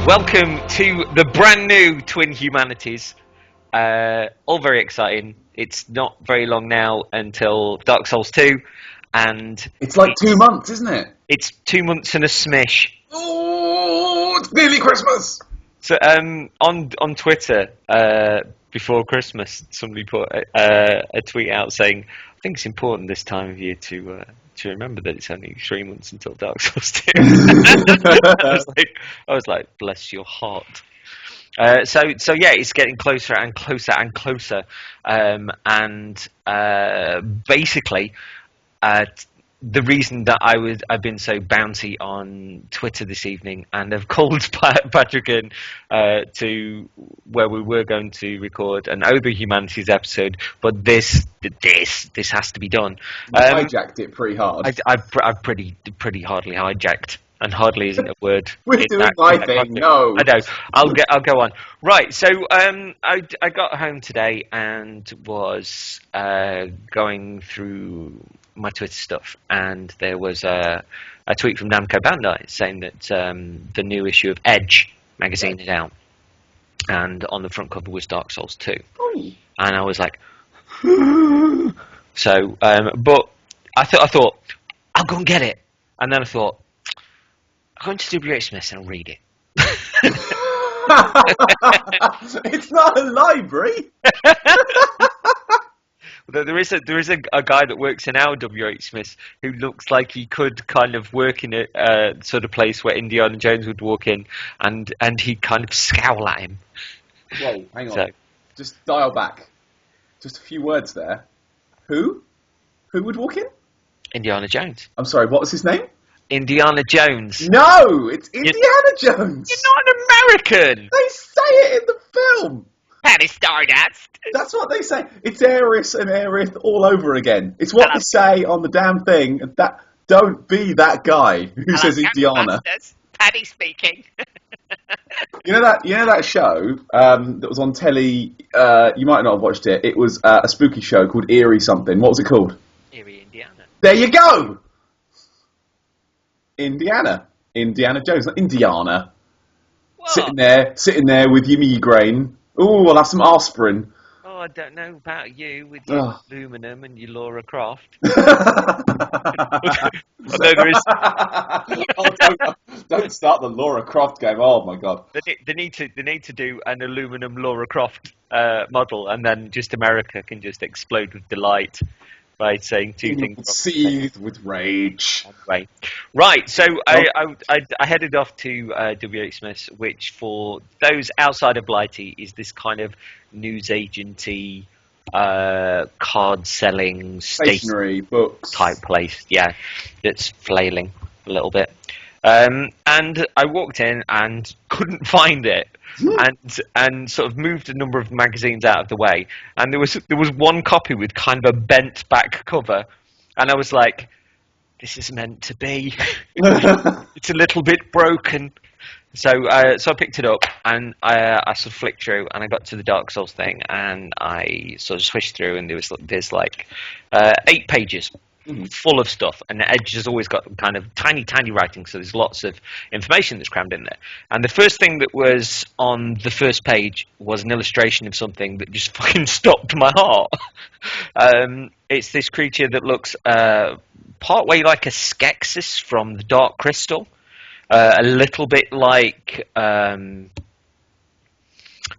Welcome to the brand new Twin Humanities. All very exciting. It's not very long now until Dark Souls 2, and it's like 2 months, isn't it? It's 2 months and a smish. Oh, it's nearly Christmas. So on Twitter before Christmas, somebody put a tweet out saying, "I think it's important this time of year to remember that it's only 3 months until Dark Souls 2." I was like, bless your heart. So yeah, it's getting closer and closer and closer, and basically, the reason that I've been so bouncy on Twitter this evening, and have called Patrick in to where we were going to record an Over Humanities episode, but this has to be done. You hijacked it pretty hard. I've pretty hardly hijacked. And hardly isn't a word. We're doing my thing. No, I know. I'll go on. Right. So I got home today and was going through my Twitter stuff, and there was a tweet from Namco Bandai saying that the new issue of Edge magazine is out, and on the front cover was Dark Souls 2. And I was like, so. But I thought I'll go and get it, and then I thought, I'm going to WHS and I'll read it. It's not a library. There is a guy that works in our WH Smith who looks like he could kind of work in a sort of place where Indiana Jones would walk in, and he'd kind of scowl at him. Whoa, hang on. Just dial back. Just a few words there. Who? Who would walk in? Indiana Jones. I'm sorry, what was his name? Indiana Jones. No, it's Indiana Jones. You're not an American. They say it in the film. Patty Stardust. That's what they say. It's Aerith and Aerith all over again. It's what they say on the damn thing. That don't be that guy who says Indiana. Paddy speaking. You know that show that was on telly. You might not have watched it. It was a spooky show called Eerie something. What was it called? Eerie Indiana. There you go. Indiana Jones, not Indiana. What? Sitting there with your migraine. Oh, I'll have some aspirin. Oh, I don't know about you with your aluminum and your Laura Croft. Don't start the Laura Croft game. Oh my God. They need to do an aluminum Laura Croft model, and then just America can just explode with delight by saying two things. Seethe with rage. Right, so I headed off to WH Smith's, which for those outside of Blighty is this kind of news agency, card selling, stationery, books type place. Yeah, that's flailing a little bit. And I walked in and couldn't find it. And sort of moved a number of magazines out of the way, and there was one copy with kind of a bent back cover, and I was like, this is meant to be. It's a little bit broken. So I picked it up, and I sort of flicked through, and I got to the Dark Souls thing, and I sort of swished through, and there's like 8 pages. Full of stuff, and the Edge has always got kind of tiny writing, so there's lots of information that's crammed in there. And the first thing that was on the first page was an illustration of something that just fucking stopped my heart. It's this creature that looks partway like a Skeksis from the Dark Crystal, a little bit like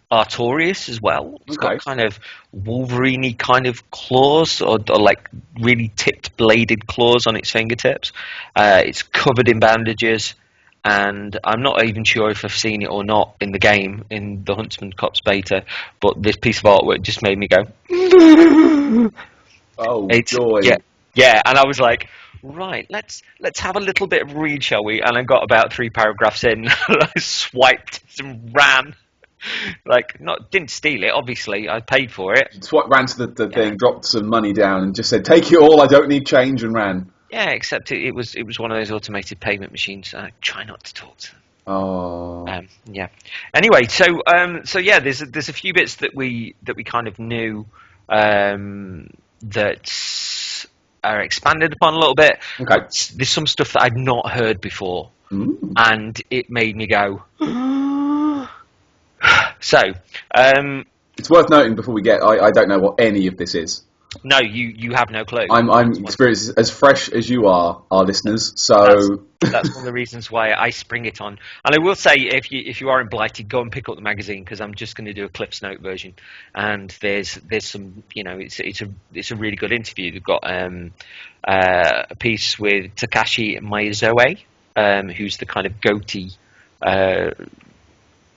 Artorias as well. It's got kind of Wolverine-y kind of claws, or like really tipped bladed claws on its fingertips. It's covered in bandages, and I'm not even sure if I've seen it or not in the game, in the Huntsman Cops beta, but this piece of artwork just made me go, oh, joy. Yeah, and I was like, right, let's have a little bit of read, shall we? And I got about 3 paragraphs in, and I swiped and ran. Like, didn't steal it, obviously. I paid for it. Ran to the thing, dropped some money down, and just said, "Take it all. I don't need change," and ran. Yeah, except it was one of those automated payment machines. I try not to talk to them. Oh. Yeah. Anyway, so yeah, there's a few bits that we kind of knew that are expanded upon a little bit. Okay. There's some stuff that I'd not heard before, and it made me go. So, It's worth noting before we get. I don't know what any of this is. no, you have no clue. I'm experienced as fresh as you are, our listeners. So that's one of the reasons why I spring it on. And I will say, if you are in Blighty, go and pick up the magazine, because I'm just going to do a Cliff's Note version. And there's some, it's a really good interview. They've got a piece with Takashi Maezoe, who's the kind of goatee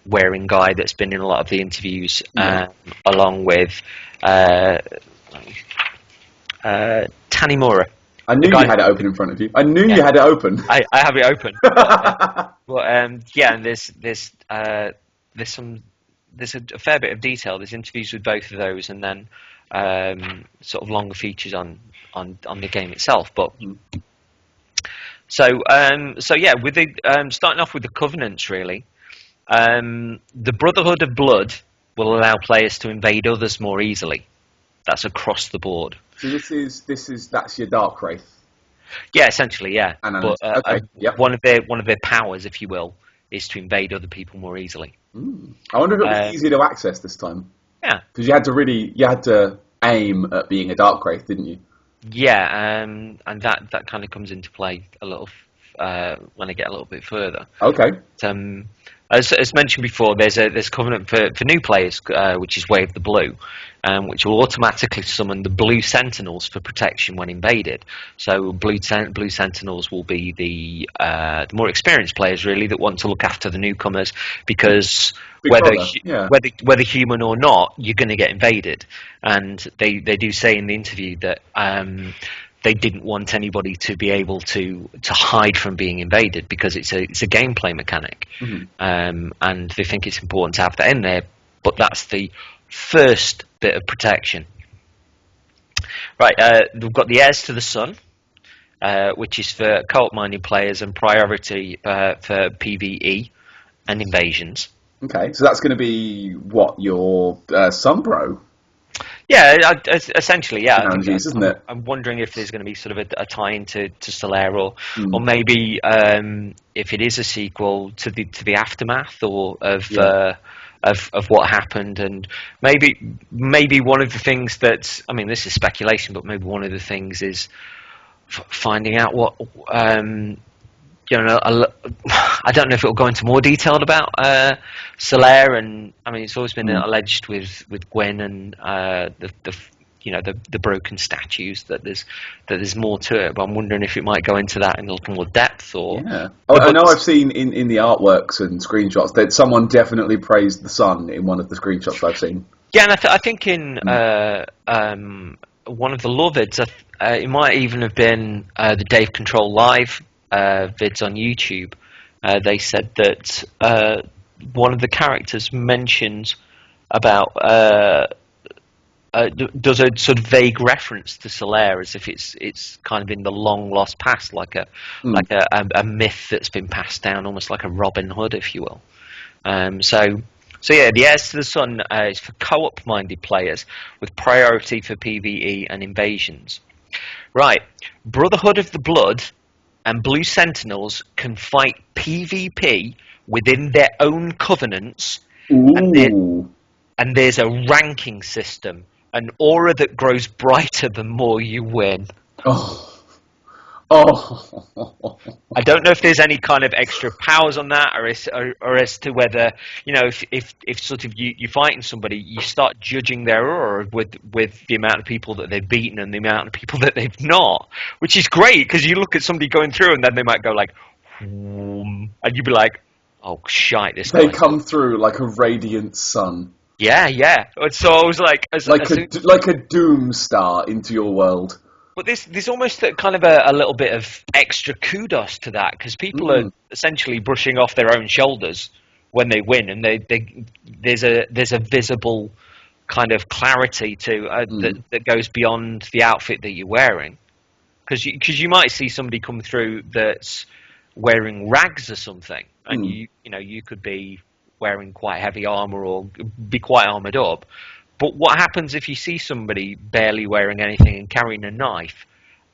wearing guy that's been in a lot of the interviews, along with Tanimura. I knew you had it open in front of you. I knew you had it open. I have it open. And there's a fair bit of detail. There's interviews with both of those, and then sort of longer features on the game itself. But so yeah, with the starting off with the Covenants, really. The Brotherhood of Blood will allow players to invade others more easily. That's across the board. So that's your Dark Wraith. Yeah, essentially, yeah. But one of their powers, if you will, is to invade other people more easily. I wonder if it was easier to access this time. Yeah, because you had to aim at being a Dark Wraith, didn't you? Yeah, and that kind of comes into play a little when I get a little bit further. Okay. But, as mentioned before, there's Covenant for new players, which is Way of the Blue, which will automatically summon the Blue Sentinels for protection when invaded. So Blue Sentinels will be the more experienced players, really, that want to look after the newcomers, because whether human or not, you're going to get invaded. And they do say in the interview that they didn't want anybody to be able to hide from being invaded, because it's a gameplay mechanic, and they think it's important to have that in there. But that's the first bit of protection. Right, we've got the Heirs to the Sun, which is for co-op-minded players and priority for PvE and invasions. Okay, so that's going to be what, your Sunbro? Yeah, essentially, yeah. Isn't it? I'm wondering if there's going to be sort of a tie-in to Solaire, or maybe if it is a sequel to the aftermath of what happened, and maybe one of the things that, I mean, this is speculation, but maybe one of the things is finding out what I don't know if it'll go into more detail about Solaire, and I mean, it's always been alleged with Gwen and the broken statues that there's more to it. But I'm wondering if it might go into that in a little more depth, or I know I've seen in the artworks and screenshots that someone definitely praised the sun in one of the screenshots I've seen. Yeah, and I think in one of the lore vids, it might even have been the Dave Control Live vids on YouTube. They said that one of the characters mentions about does a sort of vague reference to Solaire, as if it's kind of in the long lost past, like a myth that's been passed down, almost like a Robin Hood, if you will. So yeah, the Heirs to the Sun is for co-op minded players with priority for PvE and invasions. Right, Brotherhood of the Blood and Blue Sentinels can fight PvP within their own covenants, and there's a ranking system, an aura that grows brighter the more you win. I don't know if there's any kind of extra powers on that, or as to whether, if sort of you're fighting somebody, you start judging their aura with the amount of people that they've beaten and the amount of people that they've not, which is great, because you look at somebody going through and then they might go like, and you'd be like, oh shite, this they come through like a radiant sun. Yeah. So I was like, like a doom star into your world. But there's almost kind of a little bit of extra kudos to that, because people are essentially brushing off their own shoulders when they win, and there's a visible kind of clarity to that goes beyond the outfit that you're wearing, because you might see somebody come through that's wearing rags or something, and you could be wearing quite heavy armor or be quite armored up. But what happens if you see somebody barely wearing anything and carrying a knife,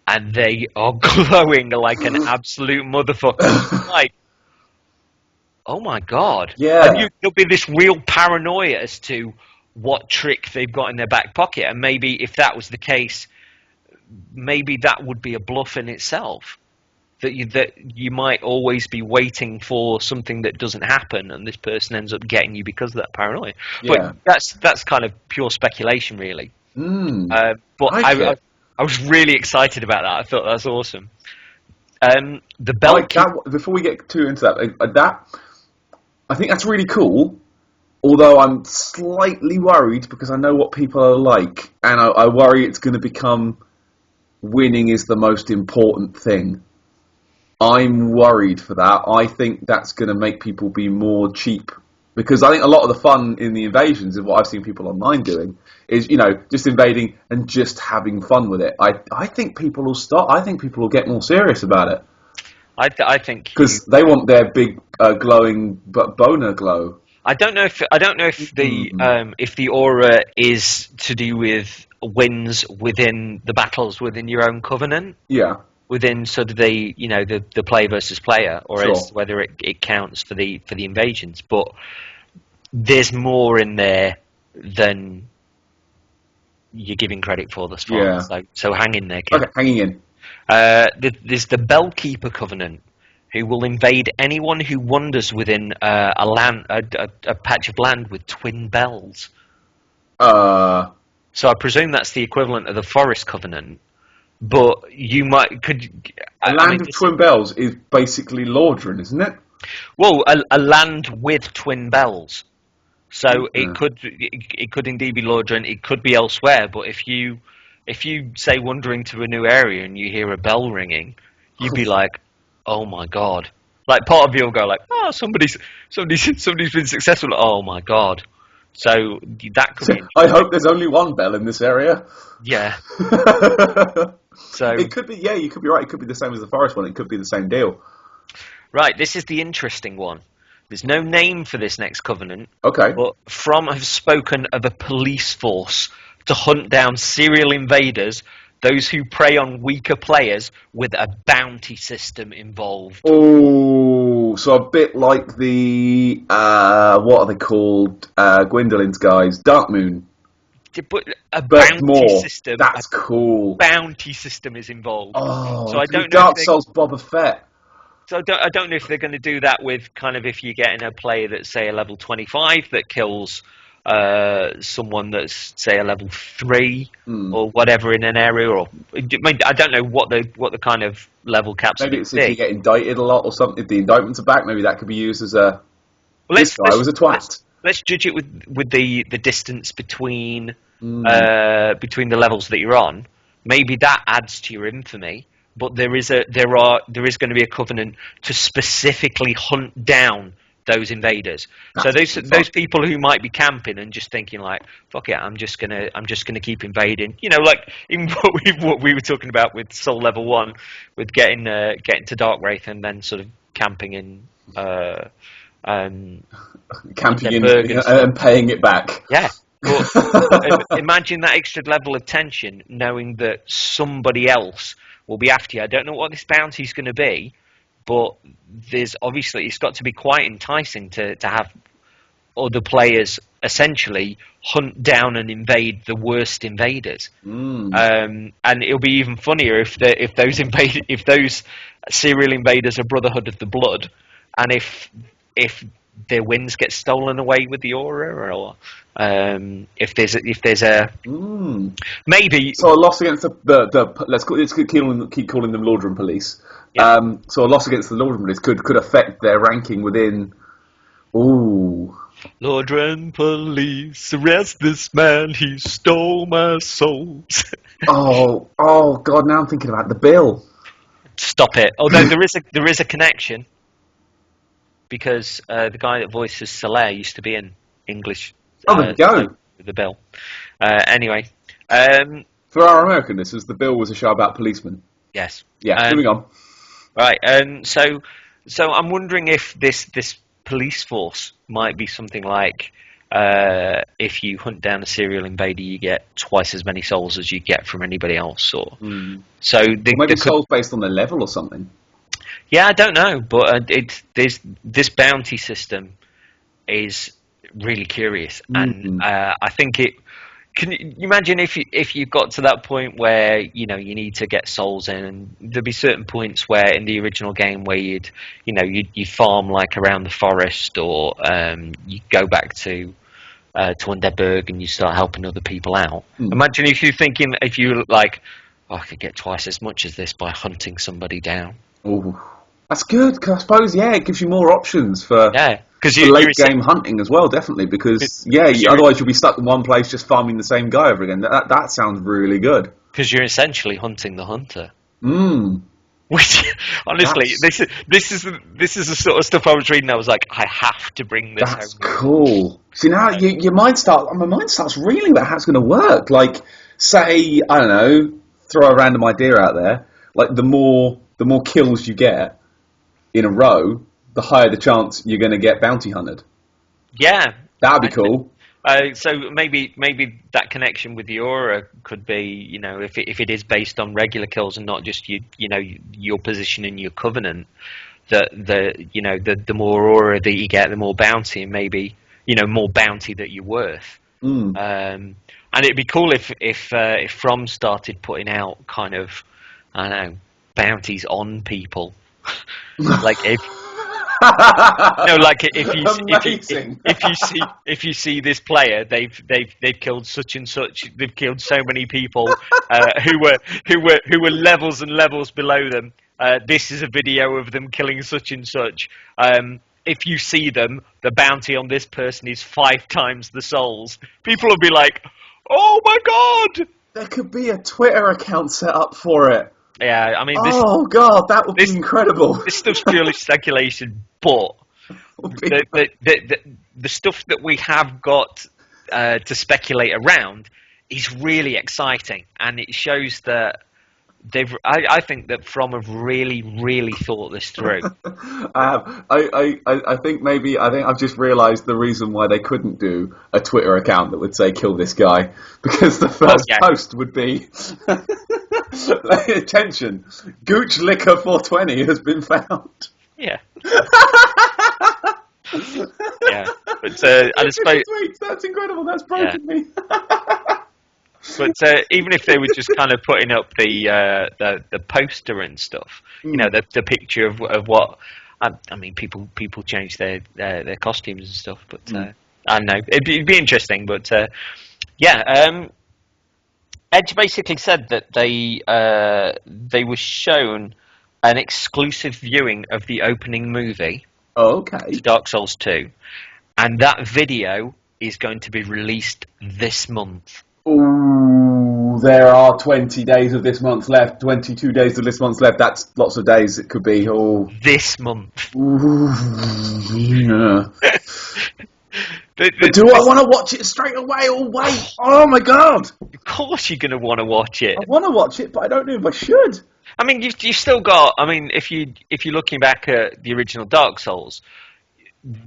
and they are glowing like an absolute motherfucker? Like, oh my god. Yeah. And there'll be this real paranoia as to what trick they've got in their back pocket, and maybe if that was the case, maybe that would be a bluff in itself. That you might always be waiting for something that doesn't happen, and this person ends up getting you because of that paranoia. Yeah. But that's kind of pure speculation, really. But I was really excited about that. I thought that was awesome. The belt. Before we get too into that, I think that's really cool. Although I'm slightly worried because I know what people are like, and I worry it's going to become winning is the most important thing. I'm worried for that. I think that's going to make people be more cheap. Because I think a lot of the fun in the invasions, and what I've seen people online doing, is, just invading and just having fun with it. I think people will stop. I think people will get more serious about it. I think because they want their big glowing boner glow. I don't know if the aura is to do with wins within the battles within your own covenant. Yeah. Within sort of the player versus player, or sure. as whether it counts for the invasions, but there's more in there than you're giving credit for thus far. Yeah. So hang in there, kid. Okay, hanging in. There's the Bellkeeper Covenant, who will invade anyone who wanders within a patch of land with twin bells. So I presume that's the equivalent of the Forest Covenant. But you land of twin bells is basically Lordran, isn't it? Well, a land with twin bells. So it could indeed be Lordran. It could be elsewhere. But if you say wandering to a new area and you hear a bell ringing, you'd be like, oh my god! Like part of you will go like, oh, somebody's been successful. Oh my god! So that could be. I hope there's only one bell in this area. Yeah. So it could be. Yeah, you could be right. It could be the same as the Forest one. It could be the same deal. Right. This is the interesting one. There's no name for this next covenant. Okay. But From have spoken of a police force to hunt down serial invaders, those who prey on weaker players, with a bounty system involved. Oh, so a bit like the what are they called? Gwendolyn's guys, Dark Moon. But bounty system. That's cool. Bounty system is involved. Oh, so I don't know. Dark Souls Boba Fett. So I don't know if they're going to do that with kind of if you're getting a player that's say a level 25 that kills someone that's say a level 3 or whatever in an area, or I don't know what the kind of level caps. Maybe it's if you get indicted a lot or something. If the indictments are back, maybe that could be used as a. Well, this guy was a twat. Let's judge it with the distance between the levels that you're on. Maybe that adds to your infamy. But there is going to be a covenant to specifically hunt down those invaders. So those people who might be camping and just thinking like, fuck it, I'm just gonna keep invading. Like in what we were talking about with Soul Level 1, with getting to Dark Wraith and then sort of camping in camping in and paying it back. Yeah. But imagine that extra level of tension, knowing that somebody else will be after you. I don't know what this bounty is going to be, but it's got to be quite enticing to have other players essentially hunt down and invade the worst invaders. And it'll be even funnier if those serial invaders are Brotherhood of the Blood, and if their wins get stolen away with the aura, or if there's a maybe. So a loss against the let's keep calling them Lordran police. Yeah. So a loss against the Lordran police could affect their ranking within. Ooh. Lordran police, arrest this man, he stole my souls. oh God! Now I'm thinking about the bill. Stop it. Although there is a connection. Because the guy that voices Soler used to be in English. There we go. The Bill. Anyway. For our American listeners, The Bill was a show about policemen. Yes. Yeah, moving on. Right. So I'm wondering if this police force might be something like if you hunt down a serial invader, you get twice as many souls as you get from anybody else. Or so maybe souls based on their level or something. Yeah, I don't know, but this bounty system is really curious, and Mm. I think it. Can you imagine if you got to that point where you need to get souls in, and there'd be certain points where in the original game where you'd farm like around the forest, or you go back to Underberg and you start helping other people out. Mm. Imagine if you like, oh, I could get twice as much as this by hunting somebody down. Oh, that's good. 'Cause I suppose, yeah, it gives you more options for Yeah, because late game hunting as well, definitely. Because otherwise you'll be stuck in one place just farming the same guy over again. That sounds really good. because you're essentially hunting the hunter. Mm. Which, honestly, That's, this is the sort of stuff I was reading. I was like, I have to bring this that's home. cool. See, now my mind starts reeling about how it's going to work. Like, say, I don't know, throw a random idea out there. Like, the more kills you get in a row, the higher the chance you're going to get bounty hunted. Yeah, That'd be cool. so maybe that connection with the aura could be, if it is based on regular kills and not just your position in your covenant, that the more aura that you get, the more bounty, and maybe more bounty that you're worth. Mm. And it'd be cool if From started putting out kind of, I don't know, bounties on people. Like like if you see this player, they've killed such and such, they've killed so many people who were levels and levels below them. This is a video of them killing such and such. If you see them, the bounty on this person is 5 times the souls. People will be like, "Oh my god!" There could be a Twitter account set up for it. Yeah, I mean, Oh god, that would be incredible. This stuff's purely speculation, but the stuff that we have got to speculate around is really exciting, and it shows that I think that From have really, really thought this through. I think I've just realised the reason why they couldn't do a Twitter account that would say "kill this guy," because the first post would be attention, Gooch Liquor 420 has been found. Yeah. Yeah, but I suppose that's incredible. That's broken me. But even if they were just kind of putting up the poster and stuff, the picture of what I mean, people change their costumes and stuff. But I don't know, it'd be interesting. But Edge basically said that they were shown an exclusive viewing of the opening movie. Oh, okay. To Dark Souls 2, and that video is going to be released this month. Ooh, there are 20 days of this month left, 22 days of this month left. That's lots of days. It could be this month. Ooh, yeah. Do I want to watch it straight away or wait? Oh my god! Of course you're going to want to watch it. I want to watch it, but I don't know if I should. I mean, you've still got. I mean, if you're looking back at the original Dark Souls,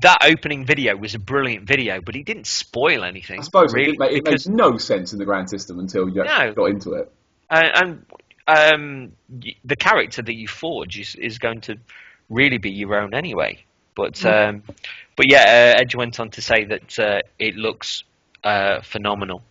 that opening video was a brilliant video, but it didn't spoil anything. I suppose really, it makes no sense in the grand system until you actually got into it. And the character that you forge is going to really be your own anyway. But Edge went on to say that it looks phenomenal.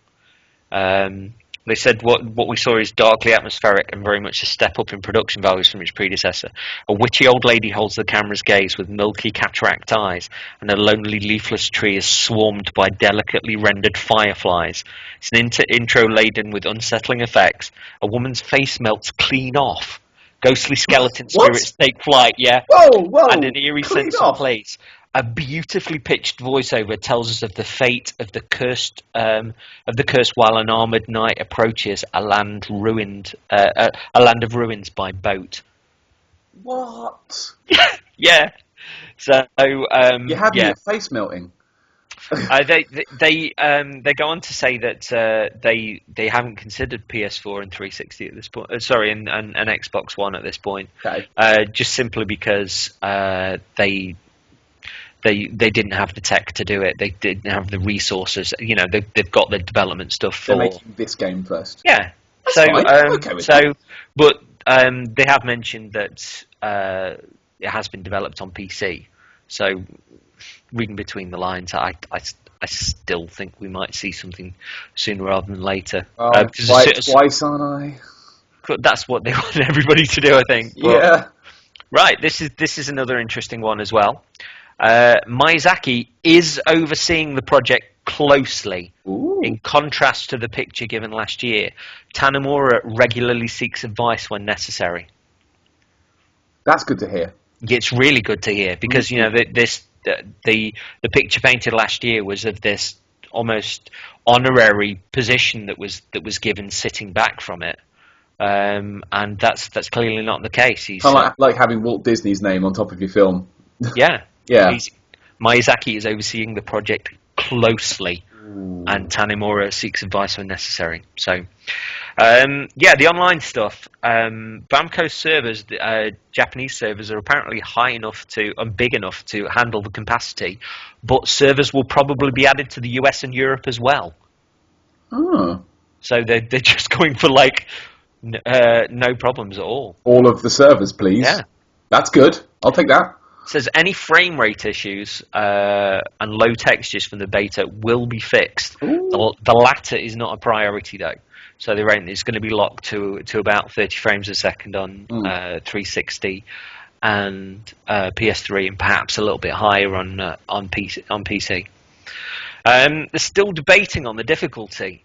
They said what we saw is darkly atmospheric and very much a step up in production values from its predecessor. A witchy old lady holds the camera's gaze with milky cataract eyes, and a lonely leafless tree is swarmed by delicately rendered fireflies. It's an intro laden with unsettling effects. A woman's face melts clean off. Ghostly skeleton spirits take flight, Whoa, and an eerie sense of place. A beautifully pitched voiceover tells us of the fate of the cursed while an armored knight approaches a land of ruins by boat. What? Yeah. So you're having your face melting. They go on to say that they haven't considered PS4 and 360 at this point. Sorry, and Xbox One at this point. Okay. Just simply because they didn't have the tech to do it. They didn't have the resources. They've got the development stuff for. They're making this game first. Yeah. That's fine. I'm okay with that. But they have mentioned that it has been developed on PC. So, reading between the lines, I still think we might see something sooner rather than later. Twice, aren't I? That's what they want everybody to do, I think. But, Yeah. right, this is another interesting one as well. Miyazaki is overseeing the project closely. Ooh. In contrast to the picture given last year, Tanimura regularly seeks advice when necessary. That's good to hear. It's really good to hear because the picture painted last year was of this almost honorary position that was given sitting back from it, and that's clearly not the case. He's Kind of like having Walt Disney's name on top of your film. yeah. Yeah. Miyazaki is overseeing the project closely, and Tanimura seeks advice when necessary. So, the online stuff. Bamco's servers, Japanese servers, are apparently high enough and big enough to handle the capacity, but servers will probably be added to the US and Europe as well. Oh. So they're just going for no problems at all. All of the servers, please. Yeah. That's good. I'll take that. Says any frame rate issues and low textures from the beta will be fixed. The latter is not a priority though, so the rate is going to be locked to about 30 frames a second on 360 and PS3, and perhaps a little bit higher on PC. They're still debating on the difficulty.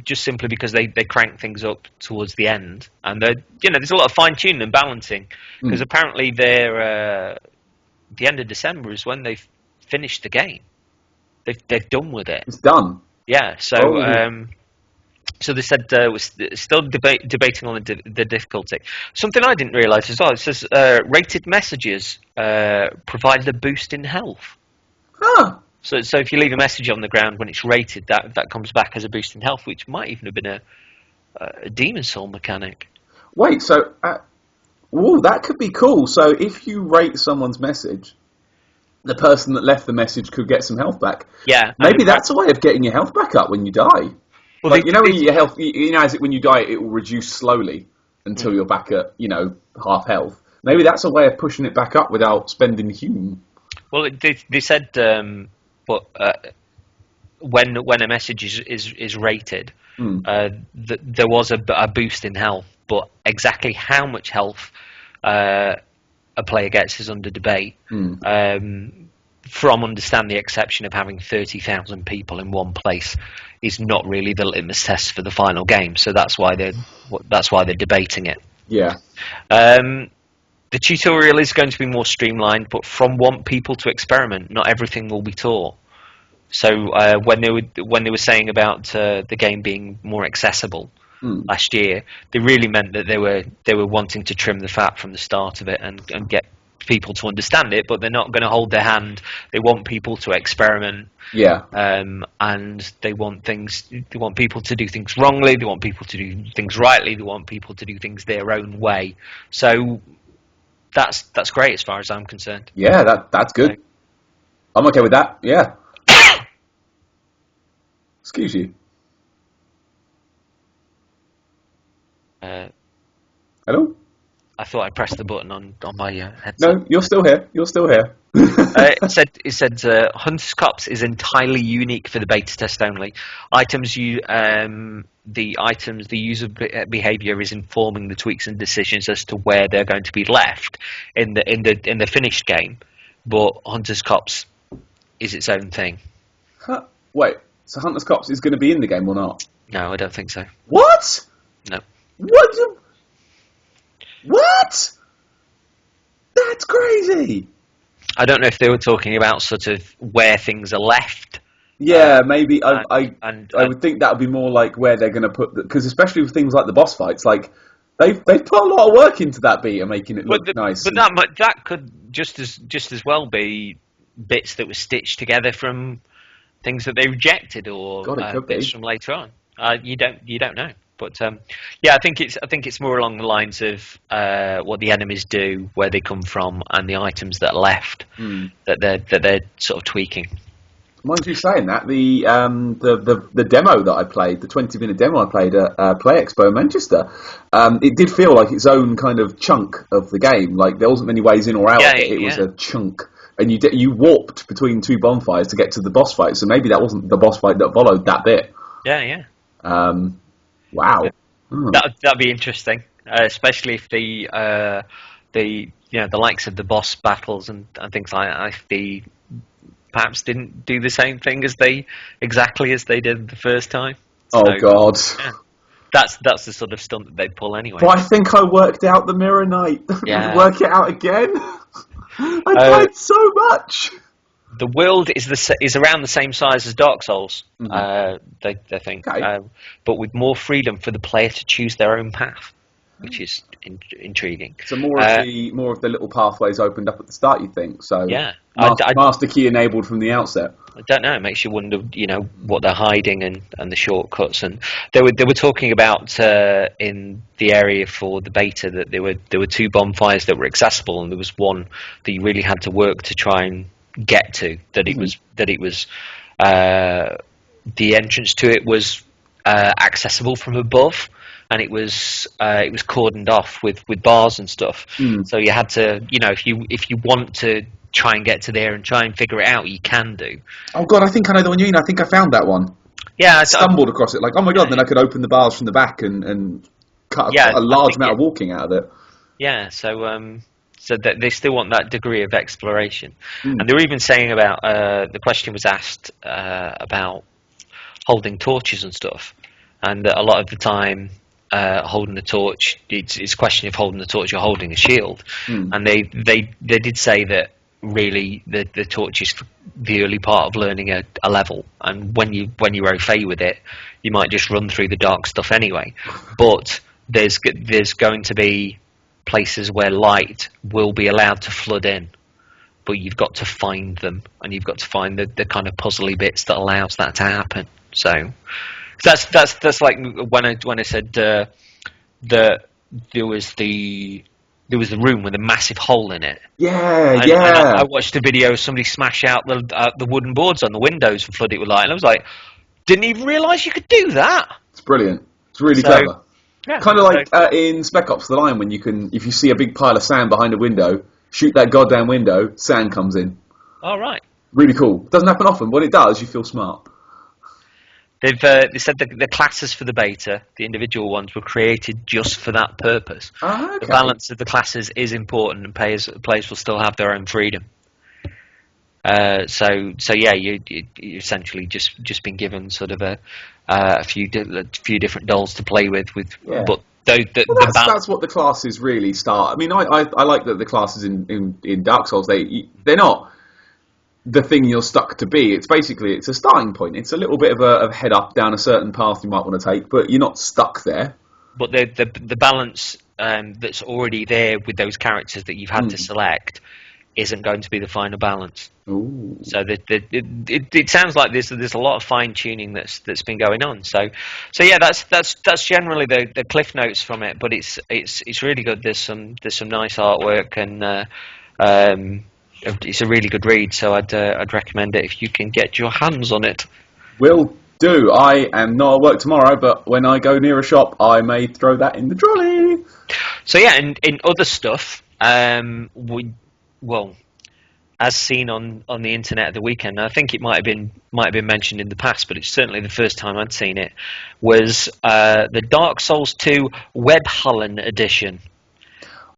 Just simply because they crank things up towards the end, and there's a lot of fine tuning and balancing because apparently they're the end of December is when they've finished the game. They're done with it. It's done. Yeah. So so they said we're still debating on the difficulty. Something I didn't realise as well. It says rated messages provided a boost in health. Huh. So if you leave a message on the ground when it's rated, that comes back as a boost in health, which might even have been a Demon Soul mechanic. Wait, so that could be cool. So if you rate someone's message, the person that left the message could get some health back. Yeah, maybe that's a way of getting your health back up when you die. Well, your health, when you die, it will reduce slowly until you're back at half health. Maybe that's a way of pushing it back up without spending hume. Well, they said. But when a message is rated, there was a boost in health, but exactly how much health a player gets is under debate. From understand the exception of having 30,000 people in one place is not really the litmus test for the final game, so that's why they're debating it. Yeah. The tutorial is going to be more streamlined, but from want people to experiment, not everything will be taught. So when they were saying about the game being more accessible last year, they really meant that they were wanting to trim the fat from the start of it and get people to understand it, but they're not going to hold their hand. They want people to experiment. Yeah. And they want people to do things wrongly. They want people to do things rightly. They want people to do things their own way. So that's great as far as I'm concerned. Yeah, that's good. I'm okay with that. Yeah. Excuse you. Hello? I thought I pressed the button on my headset. No, you're still here. You're still here. It said Hunter's Cops is entirely unique for the beta test only. The user behavior is informing the tweaks and decisions as to where they're going to be left in the finished game. But Hunter's Cops is its own thing. Huh. Wait, so Hunter's Cops is going to be in the game or not? No, I don't think so. What? No. What? That's crazy. I don't know if they were talking about sort of where things are left. Yeah, maybe. I would think that would be more like where they're going to put because especially with things like the boss fights, like they've put a lot of work into that beta, making it look nice. But that could just as well be bits that were stitched together from things that they rejected or bits from later on. You don't know. But I think it's more along the lines of what the enemies do, where they come from, and the items that are left that they're sort of tweaking. Mind you saying that, the demo that I played, the 20-minute demo I played at Play Expo in Manchester, it did feel like its own kind of chunk of the game. Like there wasn't many ways in or out of it. It was a chunk, and you warped between two bonfires to get to the boss fight. So maybe that wasn't the boss fight that followed that bit. Yeah. Wow. That'd be interesting, especially if the likes of the boss battles and things like that, if the perhaps didn't do the same thing exactly as they did the first time. So, oh God. Yeah, that's the sort of stunt that they'd pull anyway. But I think I worked out the Mirror Knight. Yeah. Work it out again. I tried so much. The world is around the same size as Dark Souls. They think, but with more freedom for the player to choose their own path, which is intriguing. So more of the little pathways opened up at the start, you think? So yeah, master key enabled from the outset. I don't know. It makes you wonder, what they're hiding and the shortcuts. And they were talking about in the area for the beta that there were two bonfires that were accessible, and there was one that you really had to work to try and get to. It was the entrance to it was accessible from above. And it was cordoned off with bars and stuff. So you had to, if you want to try and get to there and try and figure it out, you can do. Oh God, I think I know the one you mean. I think I found that one. Yeah, I stumbled across it. Like, oh my God! Then I could open the bars from the back and cut a large amount of walking out of it. Yeah, so that they still want that degree of exploration. And they were even saying about the question was asked about holding torches and stuff, and a lot of the time. Holding the torch, it's a question of holding the torch or holding a shield, and they did say that really the torch is the early part of learning a level, and when you're okay with it, you might just run through the dark stuff anyway. But there's going to be places where light will be allowed to flood in, but you've got to find them, and you've got to find the kind of puzzly bits that allows that to happen. So. That's like when I said that there was the room with a massive hole in it. Yeah, and I watched a video of somebody smash out the wooden boards on the windows and flood it with light, and I was like, didn't even realise you could do that. It's brilliant. It's really clever. Yeah, kind of like in Spec Ops: The Line, when if you see a big pile of sand behind a window, shoot that goddamn window, sand comes in. All right. Really cool. Doesn't happen often, but when it does, you feel smart. They said the classes for the beta, the individual ones, were created just for that purpose. Okay. The balance of the classes is important, and players will still have their own freedom. So yeah, you essentially just been given sort of a few different dolls to play with. But that's what the classes really start. I mean, I like that the classes in Dark Souls they're not the thing you're stuck to be. It's a starting point. It's a little bit of a head up down a certain path you might want to take, but you're not stuck there. But the balance that's already there with those characters that you've had to select isn't going to be the final balance. Ooh. So it sounds like there's a lot of fine tuning that's been going on. So yeah, that's generally the cliff notes from it. But it's really good. There's some nice artwork, and it's a really good read. So I'd recommend it if you can get your hands on it. Will do. I am not at work tomorrow, but when I go near a shop, I may throw that in the trolley. So yeah, and in other stuff, as seen on the internet at the weekend, and I think it might have been mentioned in the past, but it's certainly the first time I'd seen it, was the Dark Souls 2 Webhallen edition.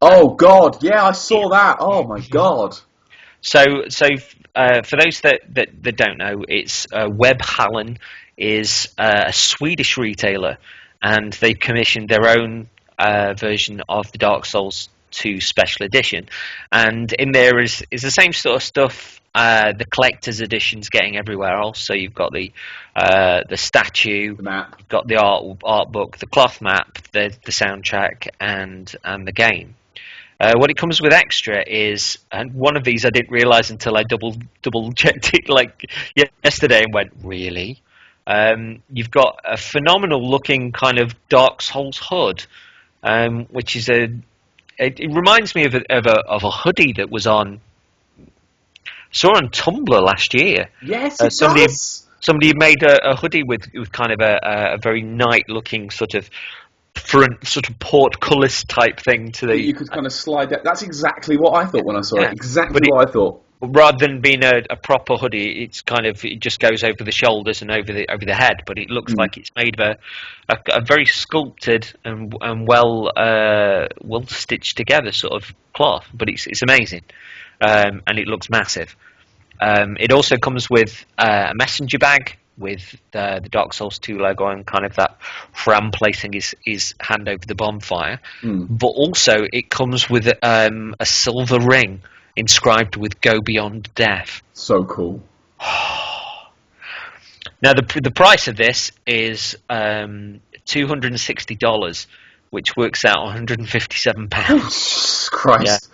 Oh God, yeah, I saw that. Oh my God. So for those that don't know, it's Webhallen is a Swedish retailer, and they commissioned their own version of the Dark Souls 2 Special Edition, and in there is the same sort of stuff the collector's edition's getting everywhere else. So you've got the statue, the map, you've got the art book, the cloth map, the soundtrack, and the game. What it comes with extra is, and one of these I didn't realise until I double checked it like yesterday and went, really? You've got a phenomenal looking kind of Dark Souls hood, which is it reminds me of a hoodie that was on saw on Tumblr last year. Yes, it Somebody does. somebody made a hoodie with kind of a very nice looking sort of front sort of portcullis type thing to That the you could kind of slide down. That's exactly what I thought when I saw it. yeah. Exactly But what I thought. rather than being a proper hoodie, it's kind of it just goes over the shoulders and over the head. But it looks Mm. like it's made of a very sculpted and well stitched together sort of cloth. But it's amazing, and it looks massive. It also comes with a messenger bag with the Dark Souls 2 logo and kind of that Fram placing his hand over the bonfire. Mm. But also it comes with a silver ring inscribed with "Go Beyond Death." So cool. Now the price of this is $260, which works out £157. Christ.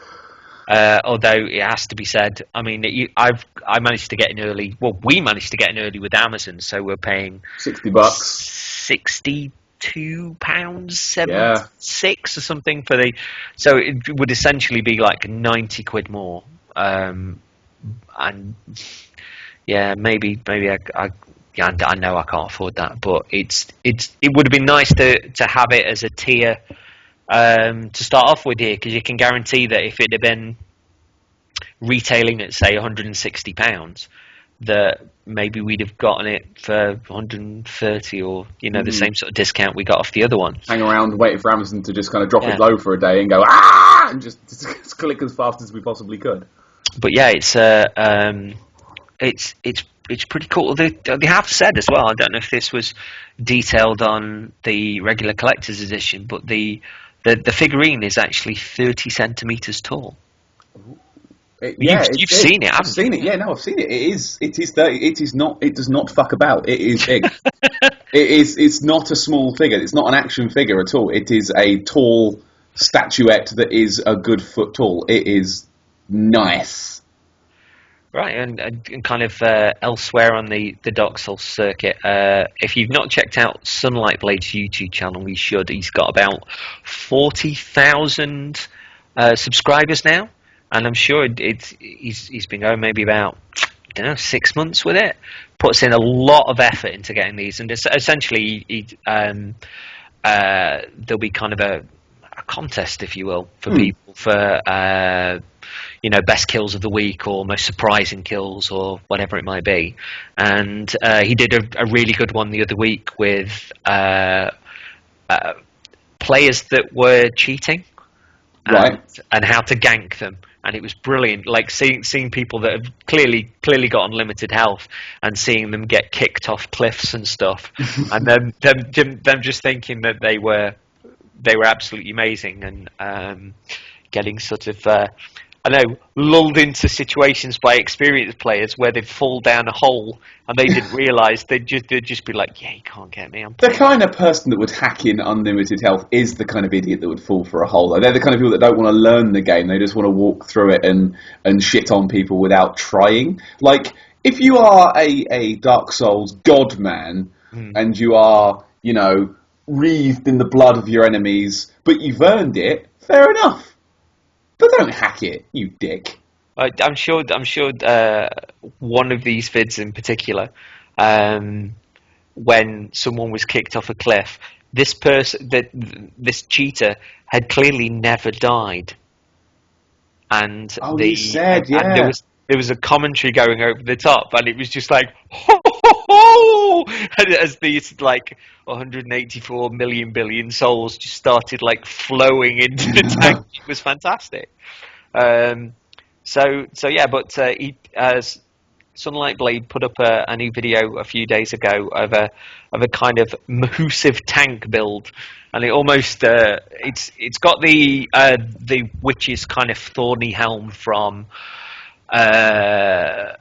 Although it has to be said, I mean, I managed to get in early. Well, we managed to get in early with Amazon, so we're paying $60. £62, Yeah. 76 or something for the. So it would essentially be like 90 quid more. And yeah, maybe I know I can't afford that, but it would have been nice to have it as a tier. To start off with here, because you can guarantee that if it had been retailing at say £160, that maybe we'd have gotten it for 130 or the same sort of discount we got off the other one. Hang around waiting for Amazon to just kind of drop Yeah. it low for a day and go ah, and just click as fast as we possibly could. But yeah, it's pretty cool. They have said as well. I don't know if this was detailed on the regular collector's edition, but the figurine is actually 30 centimeters tall. You've seen it, I've seen it. Yeah, no, I've seen it. It is 30. It is not. It does not fuck about. It is big. It's not a small figure. It's not an action figure at all. It is a tall statuette that is a good foot tall. It is nice. Right, and kind of elsewhere on the Dark Souls circuit, if you've not checked out Sunlight Blade's YouTube channel, you should. He's got about 40,000 subscribers now, and I'm sure he's been going maybe about 6 months with it. Puts in a lot of effort into getting these, and essentially there'll be kind of a contest, if you will, for people for best kills of the week or most surprising kills or whatever it might be. And he did a really good one the other week with players that were cheating, Right. and how to gank them. And it was brilliant, like seeing people that have clearly got unlimited health and seeing them get kicked off cliffs and stuff, and then them just thinking that they were absolutely amazing, and getting sort of lulled into situations by experienced players where they'd fall down a hole and they didn't realise they'd just be like, yeah, you can't get me. The kind of person that would hack in unlimited health is the kind of idiot that would fall for a hole. They're the kind of people that don't want to learn the game. They just want to walk through it and shit on people without trying. Like, if you are a Dark Souls god man and you are, wreathed in the blood of your enemies, but you've earned it, fair enough. But don't hack it, you dick. I'm sure one of these vids in particular, when someone was kicked off a cliff, this cheater had clearly never died, and he said, yeah. And there was a commentary going over the top, and it was just like, ho, ho, ho! And as these like 184 million billion souls just started like flowing into the tank. It was fantastic. So yeah, but Sunlight Blade put up a new video a few days ago of a kind of massive tank build, and it almost it's got the witch's kind of thorny helm from Near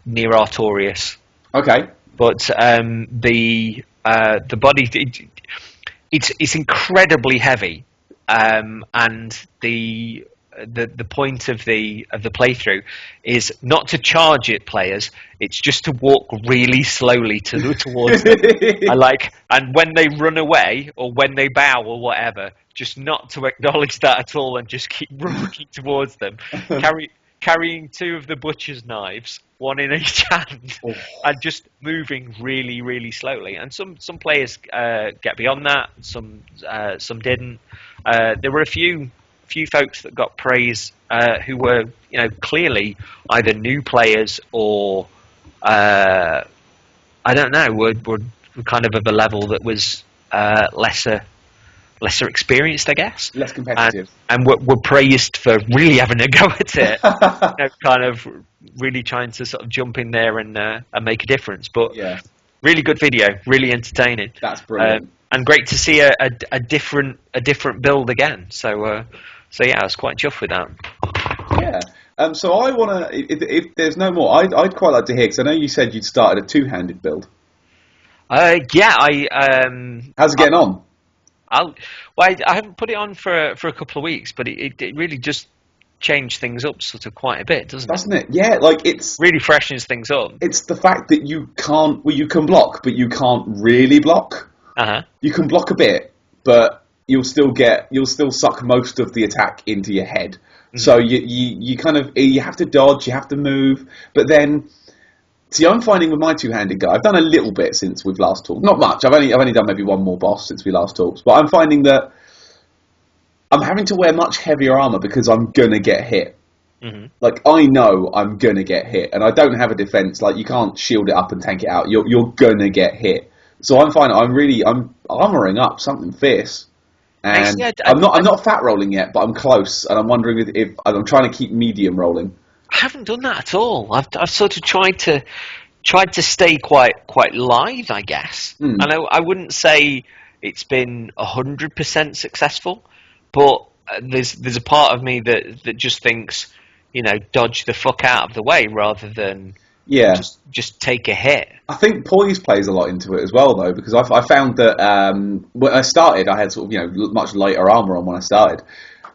Artorias. Okay. But the body it's incredibly heavy, and the point of the playthrough is not to charge it, players. It's just to walk really slowly towards them. And when they run away or when they bow or whatever, just not to acknowledge that at all and just keep walking towards them. carrying two of the butcher's knives, one in each hand, Oh. and just moving really, really slowly. And some players get beyond that. Some didn't. There were a few folks that got praise who were, clearly either new players or I don't know, were kind of a level that was lesser experienced, I guess. Less competitive. And were praised for really having a go at it. Kind of really trying to sort of jump in there and make a difference. But Yeah, really good video, really entertaining. that's brilliant. And great to see a different build again. So yeah, I was quite chuffed with that. Yeah. So I want to, if there's no more, I'd quite like to hear, because I know you said you'd started a two-handed build. Yeah, How's it getting on? I haven't put it on for a couple of weeks, but it really just changed things up sort of quite a bit, doesn't it? Yeah, like it's really freshens things up. It's the fact that you can't, well, you can block, but you can't really block. You can block a bit, but you'll still suck most of the attack into your head. Mm-hmm. So you kind of, you have to dodge, you have to move, but then. See, I'm finding with my two-handed guy, I've done a little bit since we've last talked. Not much. I've only done maybe one more boss since we last talked. But I'm finding that I'm having to wear much heavier armor because I'm gonna get hit. Mm-hmm. Like, I know I'm gonna get hit, and I don't have a defense. Like, you can't shield it up and tank it out. You're gonna get hit. So I'm finding I'm armoring up something fierce. And I'm not fat rolling yet, but I'm close, and I'm wondering if I'm trying to keep medium rolling. I haven't done that at all. I've sort of tried to stay quite live, I guess. And I wouldn't say it's been 100% successful, but there's a part of me that just thinks, dodge the fuck out of the way rather than just take a hit. I think poise plays a lot into it as well, though, because I found that when I started, I had sort of much lighter armor on when I started.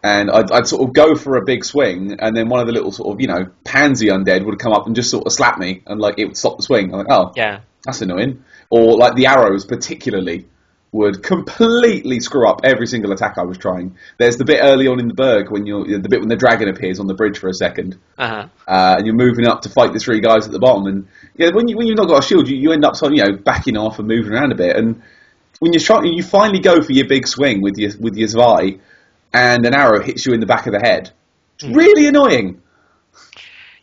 And I'd sort of go for a big swing, and then one of the little sort of, pansy undead would come up and just sort of slap me, and, like, it would stop the swing. I'm like, oh, yeah, that's annoying. Or, like, the arrows particularly would completely screw up every single attack I was trying. There's the bit early on in the Berg, the bit when the dragon appears on the bridge for a second, and you're moving up to fight the three guys at the bottom. And when you've not got a shield, you end up sort of, backing off and moving around a bit. And when you finally go for your big swing with your Zwei, and an arrow hits you in the back of the head. It's really annoying.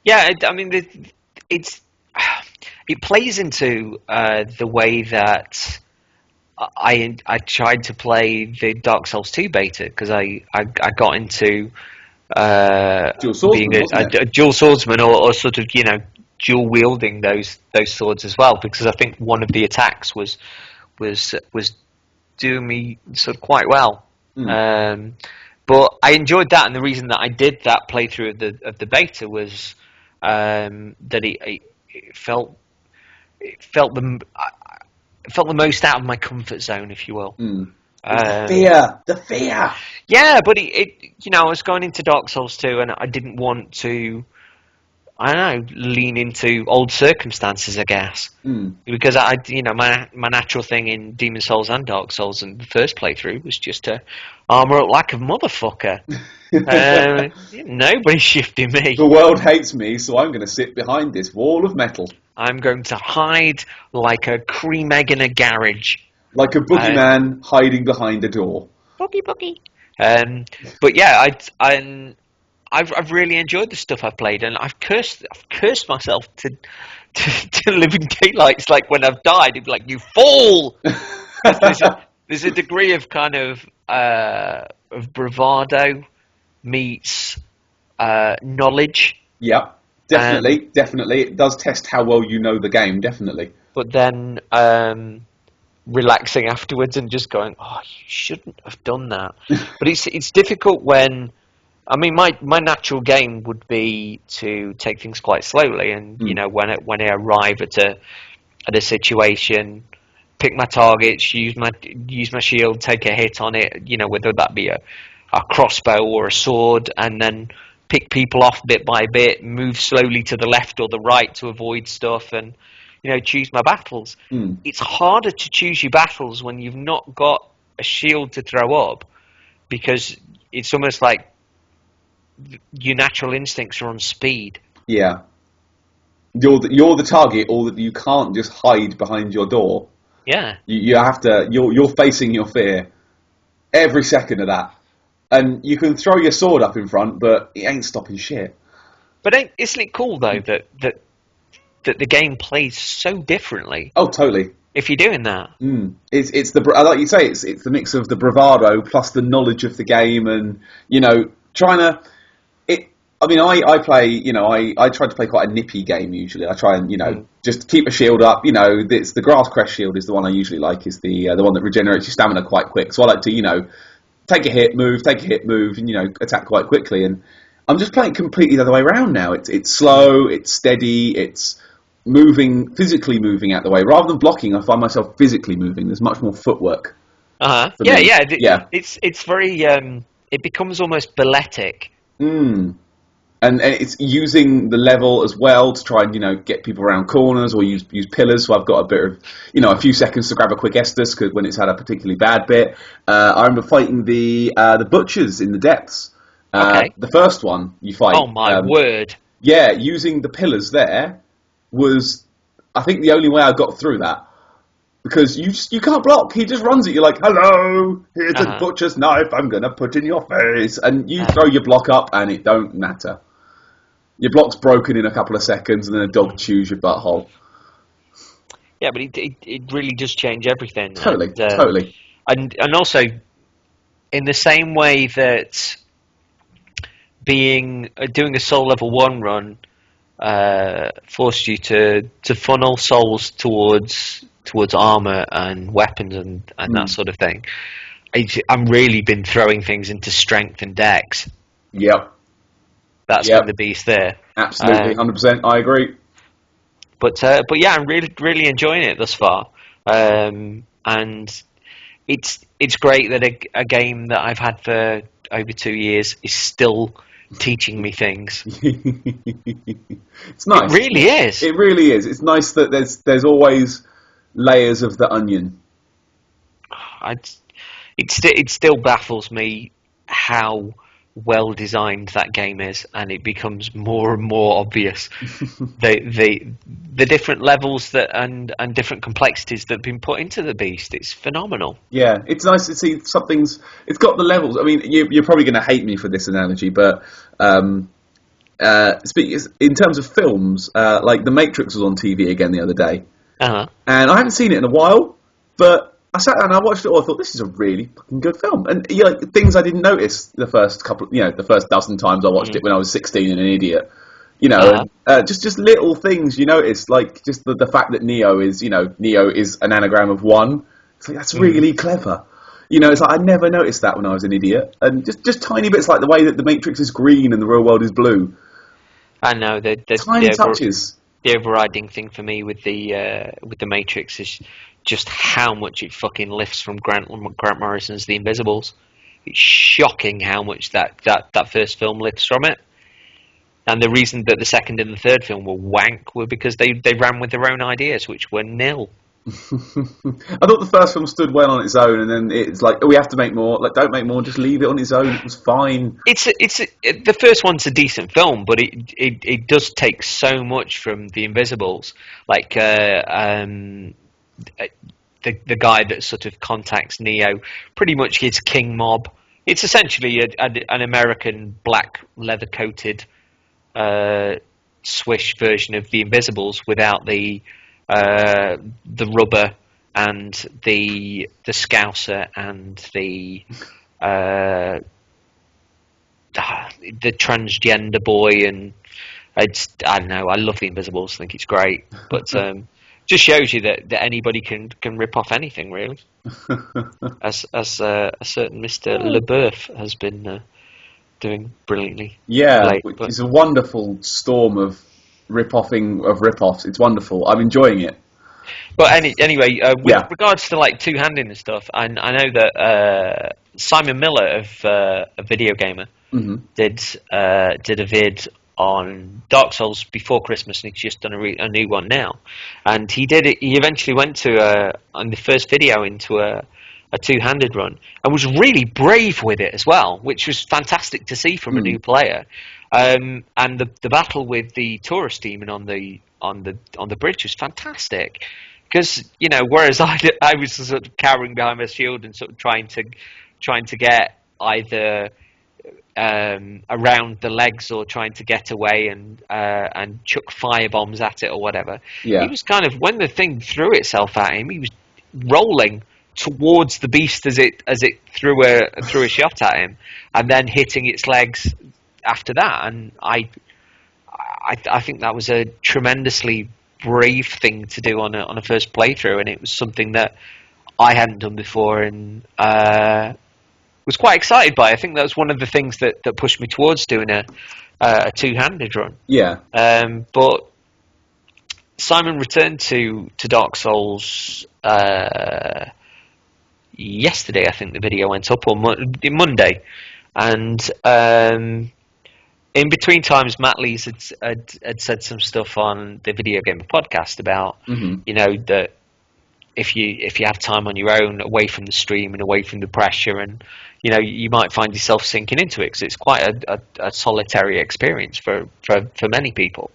Yeah, I mean, it plays into the way that I tried to play the Dark Souls 2 beta, because I got into being a dual swordsman, or sort of dual wielding those swords as well, because I think one of the attacks was doing me sort of quite well. But I enjoyed that, and the reason that I did that playthrough of the beta was that it felt the most out of my comfort zone, if you will. The fear. Yeah, but I was going into Dark Souls 2, and I didn't want to, I don't know, lean into old circumstances, I guess, because my natural thing in Demon Souls and Dark Souls in the first playthrough was just to armor up like a motherfucker. Nobody's shifting me. The world hates me, so I'm going to sit behind this wall of metal. I'm going to hide like a cream egg in a garage, like a boogeyman hiding behind a door. Boogie. But yeah, I've really enjoyed the stuff I've played, and I've cursed myself to living daylights. Like when I've died, it'd be like, you fool! There's a degree of kind of bravado meets knowledge. Yeah, definitely. It does test how well you know the game, definitely. But then relaxing afterwards and just going, oh, you shouldn't have done that. But it's difficult when. I mean, my natural game would be to take things quite slowly, and when I arrive at a situation, pick my targets, use my shield, take a hit on it, whether that be a crossbow or a sword, and then pick people off bit by bit, move slowly to the left or the right to avoid stuff, and choose my battles. It's harder to choose your battles when you've not got a shield to throw up, because it's almost like your natural instincts are on speed. Yeah. You're the target, or that you can't just hide behind your door. Yeah. You have to. You're facing your fear every second of that, and you can throw your sword up in front, but it ain't stopping shit. But isn't it cool though that the game plays so differently Oh, totally. if you're doing that? It's the like you say, it's the mix of the bravado plus the knowledge of the game, and trying to. I mean, I play. I try to play quite a nippy game usually. I try and just keep a shield up. It's the grass crest shield is the one I usually like. Is the one that regenerates your stamina quite quick. So I like to take a hit, move, and attack quite quickly. And I'm just playing completely the other way around now. It's slow, it's steady, it's physically moving out the way rather than blocking. I find myself physically moving. There's much more footwork. Yeah. It's very. It becomes almost balletic. And it's using the level as well to try and get people around corners or use pillars. So I've got a bit of a few seconds to grab a quick Estus when it's had a particularly bad bit. I remember fighting the butchers in the depths. Okay. The first one you fight. Oh my word! Yeah, using the pillars there was, I think, the only way I got through that. Because you can't block. He just runs at you like, hello, here's a butcher's knife I'm going to put in your face. And you throw your block up and it don't matter. Your block's broken in a couple of seconds and then a dog chews your butthole. Yeah, but it really does change everything. Totally. And also, in the same way that doing a soul level 1 run forced you to funnel souls towards armor and weapons and that sort of thing. I'm really been throwing things into strength and dex. Yep. That's been the beast there. Absolutely, 100%. I agree. But yeah, I'm really enjoying it thus far. And it's great that a game that I've had for over 2 years is still teaching me things. It's nice. It really is. It really is. It's nice that there's always layers of the onion. It still baffles me how well designed that game is, and it becomes more and more obvious the different levels and different complexities that have been put into the beast. It's phenomenal. Yeah, it's nice to see something's. It's got the levels. I mean, you're probably going to hate me for this analogy, but in terms of films, like The Matrix was on TV again the other day. And I haven't seen it in a while, but I sat down and I watched it all. I thought, this is a really fucking good film. And things I didn't notice the first dozen times I watched it when I was 16 and an idiot. Just little things you notice, like just the fact that Neo is an anagram of 1. It's like, that's really clever. It's like I never noticed that when I was an idiot. And just tiny bits like the way that the Matrix is green and the real world is blue. I know the tiny touches. The overriding thing for me with the Matrix is just how much it fucking lifts from Grant Morrison's The Invisibles. It's shocking how much that first film lifts from it. And the reason that the second and the third film were wank were because they ran with their own ideas, which were nil. I thought the first film stood well on its own, and then it's like, oh, we have to make more. Like, don't make more, just leave it on its own. It was fine. The first one's a decent film, but it does take so much from The Invisibles. Like the guy that sort of contacts Neo, pretty much his king mob. It's essentially an American black leather coated swish version of The Invisibles without the rubber and the scouser and the transgender boy, and I don't know. I love The Invisibles. I think it's great, but just shows you that anybody can rip off anything, really. as a certain Mr. LeBeouf has been doing brilliantly. Yeah, it's a wonderful storm of rip-offs. It's wonderful. I'm enjoying it. But anyway, with regards to like two-handing and stuff, I know that Simon Miller of A Video Gamer did a vid on Dark Souls before Christmas, and he's just done a new one now. And he eventually went to on the first video into a a two-handed run, and was really brave with it as well, which was fantastic to see from a new player. And the battle with the tourist demon on the bridge was fantastic, because whereas I was sort of cowering behind my shield and sort of trying to get either around the legs or trying to get away and chuck fire bombs at it or whatever. Yeah. He was kind of, when the thing threw itself at him, he was rolling towards the beast as it threw a shot at him, and then hitting its legs after that. And I think that was a tremendously brave thing to do on a first playthrough, and it was something that I hadn't done before, and was quite excited by. I think that was one of the things that pushed me towards doing a two-handed run. Yeah. But Simon returned to Dark Souls yesterday. I think the video went up on Monday, and in between times, Matt Lees had said some stuff on the Video Gamer podcast about that if you have time on your own, away from the stream and away from the pressure, and you might find yourself sinking into it, because it's quite a solitary experience for many people.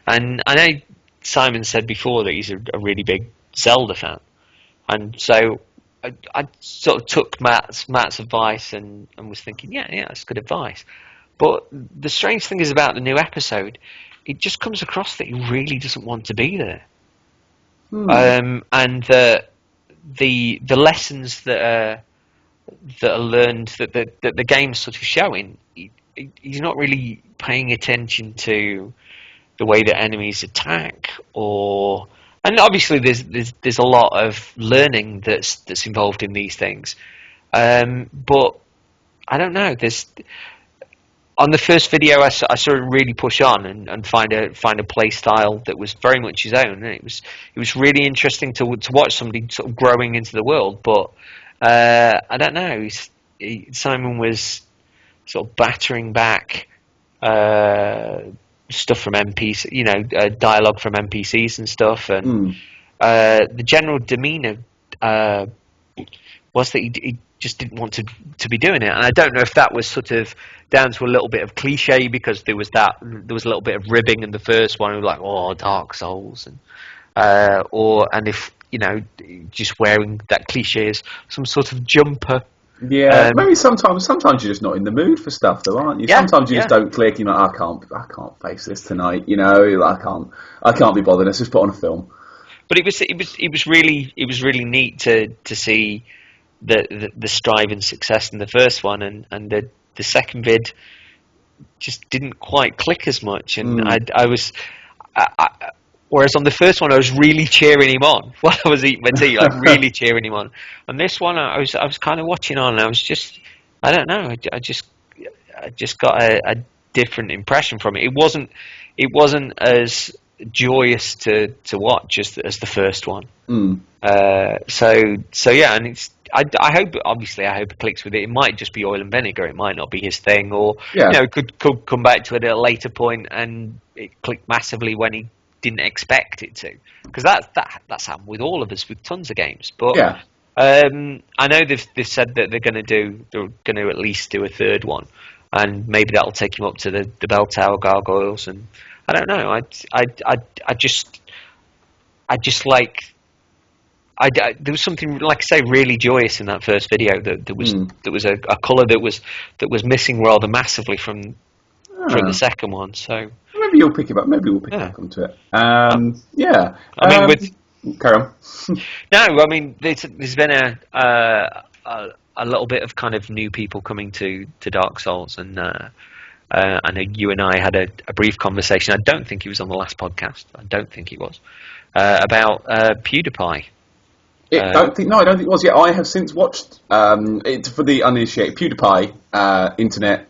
And I know Simon said before that he's a really big Zelda fan, and so I sort of took Matt's advice and was thinking, yeah, that's good advice. But the strange thing is about the new episode, it just comes across that he really doesn't want to be there. And the lessons that are learned, that the game's sort of showing, he's not really paying attention to the way that enemies attack, and obviously there's a lot of learning that's involved in these things, but I don't know. On the first video, I saw him really push on and find a play style that was very much his own, and it was really interesting to watch somebody sort of growing into the world. But I don't know. Simon was sort of battering back stuff from NPCs, dialogue from NPCs and stuff, and the general demeanour was that he just didn't want to be doing it. And I don't know if that was sort of down to a little bit of cliche, because there was a little bit of ribbing in the first one, like, oh, Dark Souls, and if just wearing that cliche as some sort of jumper. Yeah, maybe sometimes you're just not in the mood for stuff, though, aren't you? Yeah, sometimes you just don't click. You're like, I can't face this tonight. I can't be bothered. Let's just put on a film. But it was really neat to see the strive and success in the first one, and the second vid just didn't quite click as much. And whereas on the first one I was really cheering him on while I was eating my tea, like really cheering him on. On this one I was kind of watching on, and I was just, I don't know, I just got a different impression from it. It wasn't as joyous to watch as the first one. So yeah, and I hope it clicks with it. It might just be oil and vinegar. It might not be his thing, or could come back to it at a later point and it clicked massively when he didn't expect it to. Because that's happened with all of us with tons of games. But I know they've said that they're going to at least do a third one, and maybe that'll take him up to the Bell Tower Gargoyles. And I don't know. I just like. There was something, like I say, really joyous in that first video. There was a colour that was missing rather massively from the second one. So maybe you'll pick it up. Maybe we'll pick up onto it. I mean, carry on. No, I mean, there's been a little bit of kind of new people coming to Dark Souls, and I know you and I had a brief conversation. I don't think he was on the last podcast. I don't think he was about PewDiePie. I don't think it was. Yeah, I have since watched it. For the uninitiated, PewDiePie, internet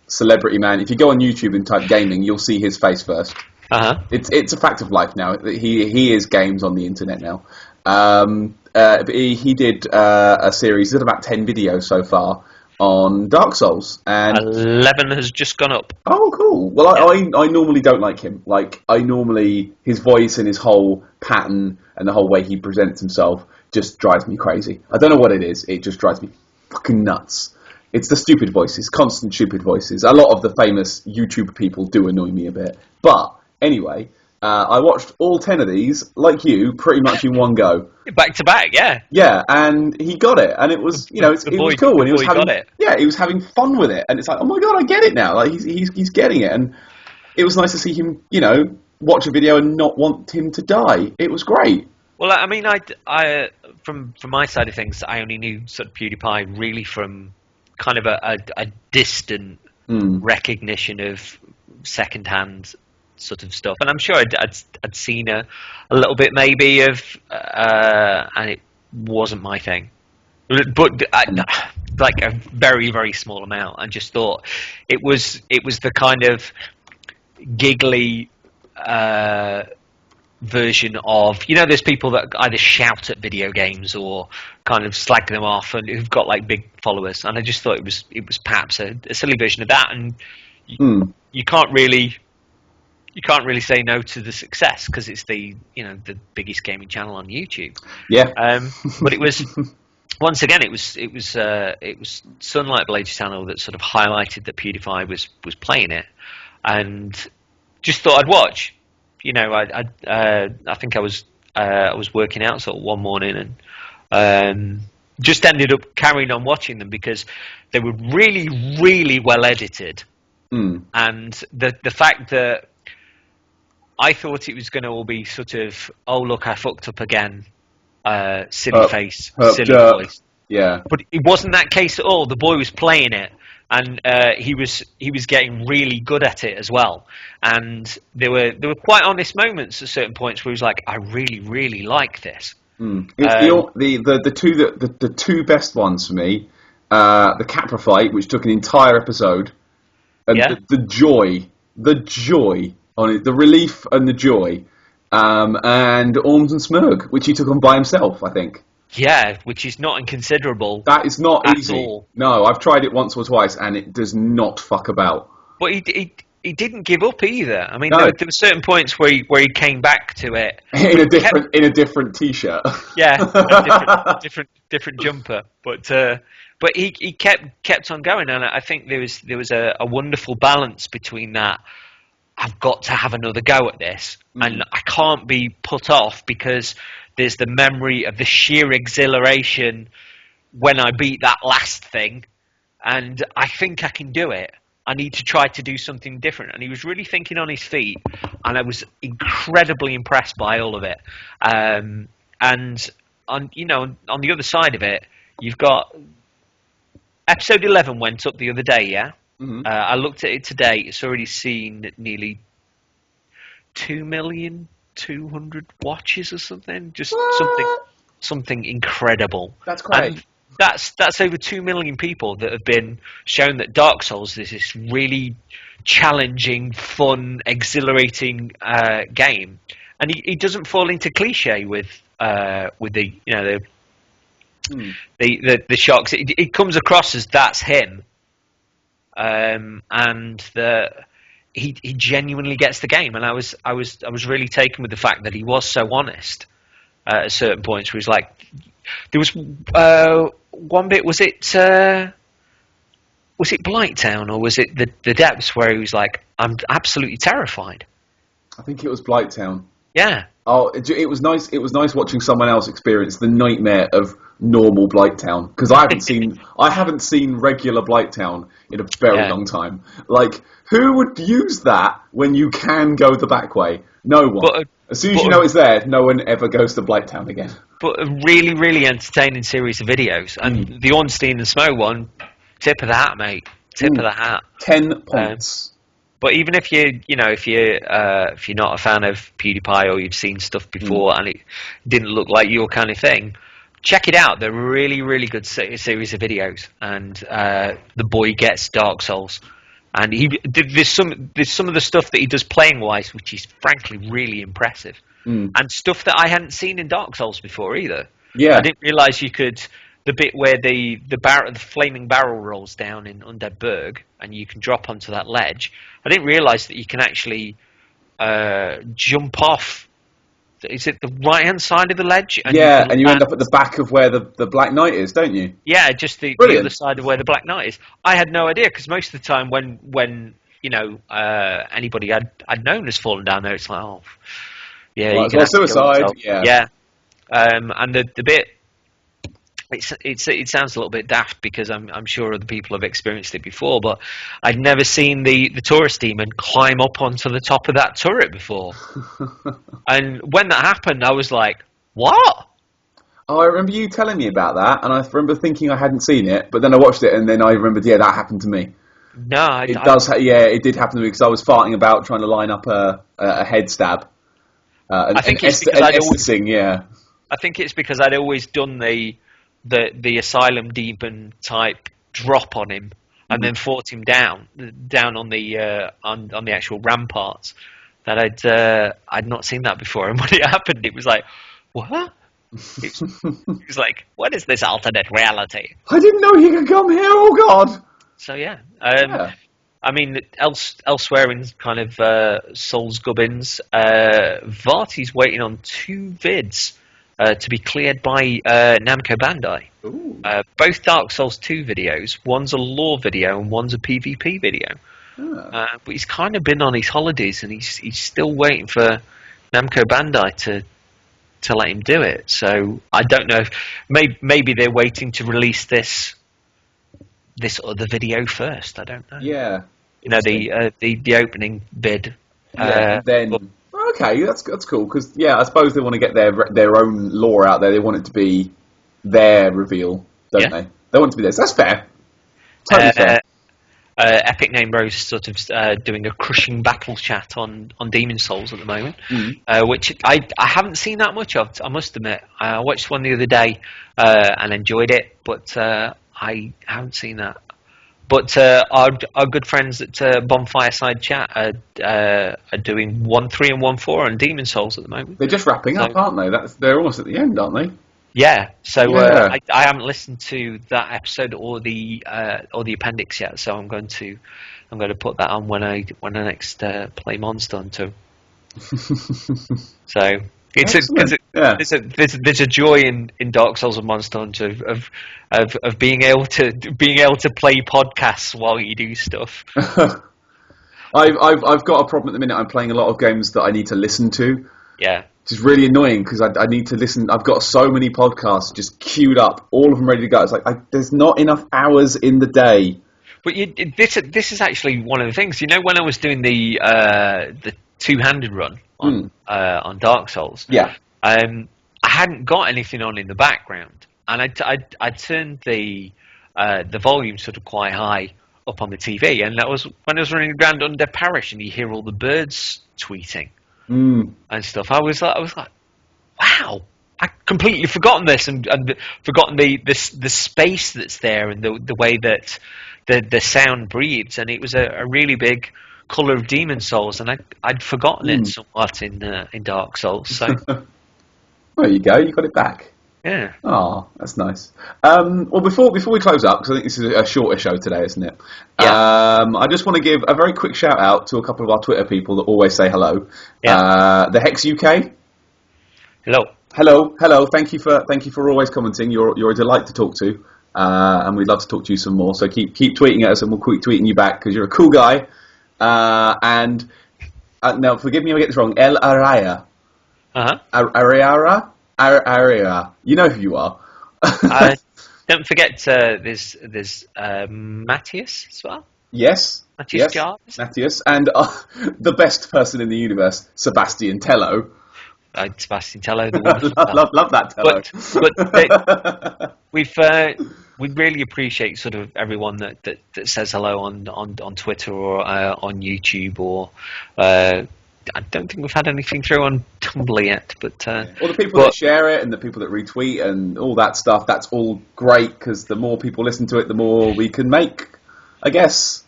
celebrity man. If you go on YouTube and type gaming, you'll see his face first. It's a fact of life now. He is games on the internet now. He did a series. He did about 10 videos so far on Dark Souls, and 11 has just gone up. Oh, cool. Well, I normally don't like him. Like, his voice and his whole pattern and the whole way he presents himself just drives me crazy. I don't know what it is. It just drives me fucking nuts. It's the stupid voices, constant stupid voices. A lot of the famous YouTube people do annoy me a bit. But anyway, I watched all 10 of these, like you, pretty much in one go. Back to back, yeah. Yeah, and he got it, and it was, it was cool, and he was having, he was having fun with it, and it's like, oh my god, I get it now. Like he's getting it, and it was nice to see him, watch a video and not want him to die. It was great. Well, I mean, I from my side of things, I only knew sort of PewDiePie really from kind of a distant recognition of secondhand sort of stuff, and I'm sure I'd seen a little bit maybe of, and it wasn't my thing, but like a very, very small amount, and just thought it was the kind of giggly version of, there's people that either shout at video games or kind of slag them off, and who've got like big followers, and I just thought it was perhaps a silly version of that, and you can't really say no to the success because it's the biggest gaming channel on YouTube. Yeah. But it was once again it was Sunlight Blade's channel that sort of highlighted that PewDiePie was playing it, and just thought I'd watch. I think I was working out sort of one morning and just ended up carrying on watching them because they were really, really well edited, and the fact that I thought it was going to all be sort of, oh look, I fucked up again, silly face, silly voice. Yeah. But it wasn't that case at all. The boy was playing it, and he was getting really good at it as well. And there were quite honest moments at certain points where he was like, I really, really like this. The two best ones for me, the Capra fight, which took an entire episode, and the joy on it, the relief and the joy, and Orms and Smurg, which he took on by himself, I think. Yeah, which is not inconsiderable. That is not easy. All. No, I've tried it once or twice, and it does not fuck about. But he didn't give up either. I mean, there were certain points where he came back to it in a different t-shirt. Yeah, a different jumper. But he kept on going, and I think there was a wonderful balance between that. I've got to have another go at this, and I can't be put off because there's the memory of the sheer exhilaration when I beat that last thing, and I think I can do it. I need to try to do something different. And he was really thinking on his feet, and I was incredibly impressed by all of it. And on the other side of it, you've got episode 11 went up the other day, yeah? Mm-hmm. I looked at it today. It's already seen nearly 2,200,000 watches or something. Just something incredible. That's great. And that's over 2 million people that have been shown that Dark Souls is this really challenging, fun, exhilarating game, and he doesn't fall into cliche with the shocks. It comes across as that's him. And he genuinely gets the game, and I was really taken with the fact that he was so honest at certain points. Where he's like, there was one bit. Was it Blighttown or was it the Depths where he was like, I'm absolutely terrified. I think it was Blighttown. Yeah. Oh, it was nice. It was nice watching someone else experience the nightmare of normal Blighttown, because I haven't seen regular Blighttown in a very long time. Like, who would use that when you can go the back way? No one. As soon as you know it's there, no one ever goes to Blighttown again. But a really, really entertaining series of videos, and the Ornstein and Smo one, tip of the hat, mate. Tip of the hat. 10 points. But even if you're not a fan of PewDiePie or you've seen stuff before and it didn't look like your kind of thing, check it out. They're really, really good series of videos, and the boy gets Dark Souls, and there's some of the stuff that he does playing wise, which is frankly really impressive, and stuff that I hadn't seen in Dark Souls before either. Yeah, I didn't realise you could. The bit where the flaming barrel rolls down in Undead Burg, and you can drop onto that ledge. I didn't realise that you can actually jump off is it the right hand side of the ledge? And Yeah, and you end up at the back of where the Black Knight is, don't you? yeah, just the other side of where the Black Knight is. I had no idea because most of the time when you know anybody I'd known has fallen down there, it's like, oh yeah, Well, you it's can all have to kill suicide. yourself. Yeah. Yeah. And the bit it sounds a little bit daft because I'm sure other people have experienced it before, but I'd never seen the tourist demon climb up onto the top of that turret before. And when that happened, I was like, what? Oh, I remember you telling me about that, and I remember thinking I hadn't seen it, but then I watched it, and then I remembered, yeah, that happened to me. No, it did happen to me because I was farting about trying to line up a head stab. I think it's because I think it's because I'd always done the asylum demon type drop on him, and then fought him down on the on the actual ramparts. That I'd not seen that before, and when it happened, it was like, what? It was like, what is this alternate reality? I didn't know he could come here. Oh God! So yeah. I mean, elsewhere in kind of Souls Gubbins, Varty's waiting on 2 vids to be cleared by Namco Bandai. Both Dark Souls 2 videos. One's a lore video and one's a PvP video. But he's kind of been on his holidays and he's still waiting for Namco Bandai to let him do it. So I don't know if maybe they're waiting to release this other video first. I don't know. Yeah. You know, the opening bid. Okay, that's cool because I suppose they want to get their own lore out there. They want it to be their reveal, don't they? They want it to be theirs. That's fair. Totally fair. Epic Name Bros sort of doing a crushing battle chat on Demon Souls at the moment, which I haven't seen that much of. I must admit, I watched one the other day and enjoyed it, but I haven't seen that. But our good friends at Bonfireside Chat are doing 1.3 and 1.4 on Demon Souls at the moment. They're just wrapping up, aren't they? They're almost at the end, aren't they? Yeah. So I haven't listened to that episode or the appendix yet. So I'm going to put that on when I next play Monster Hunter. So there's a joy in Dark Souls and Monster Hunter of being able to play podcasts while you do stuff. I've got a problem at the minute. I'm playing a lot of games that I need to listen to. Yeah. Which is really annoying because I need to listen. I've got so many podcasts just queued up, all of them ready to go. It's like there's not enough hours in the day. But this is actually one of the things. You know, when I was doing the two-handed run on Dark Souls, I hadn't got anything on in the background, and I turned the volume sort of quite high up on the TV, and that was when I was running around under Parish, and you hear all the birds tweeting. And stuff. I was like, wow! I completely forgotten this and forgotten the space that's there and the way that the sound breathes. And it was a really big colour of Demon Souls, and I'd forgotten it somewhat in Dark Souls. So there you go. You got it back. Yeah. Oh, that's nice. Well, before we close up, because I think this is a shorter show today, isn't it? Yeah. I just want to give a very quick shout out to a couple of our Twitter people that always say hello. Yeah. The Hex UK. Hello. Thank you for always commenting. You're a delight to talk to, and we'd love to talk to you some more. So keep tweeting at us, and we'll keep tweeting you back because you're a cool guy. And now, forgive me if I get this wrong. El Araya. Ariara. Area, you know who you are. Don't forget, there's Matthias as well. Yes, Jarvis. Matthias, and the best person in the universe, Sebastian Tello. Sebastian Tello, the wonderful love that But Tello. we really appreciate sort of everyone that says hello on Twitter or on YouTube or. I don't think we've had anything through on Tumblr yet, but all the people that share it and the people that retweet and all that stuff, that's all great because the more people listen to it, the more we can make, I guess.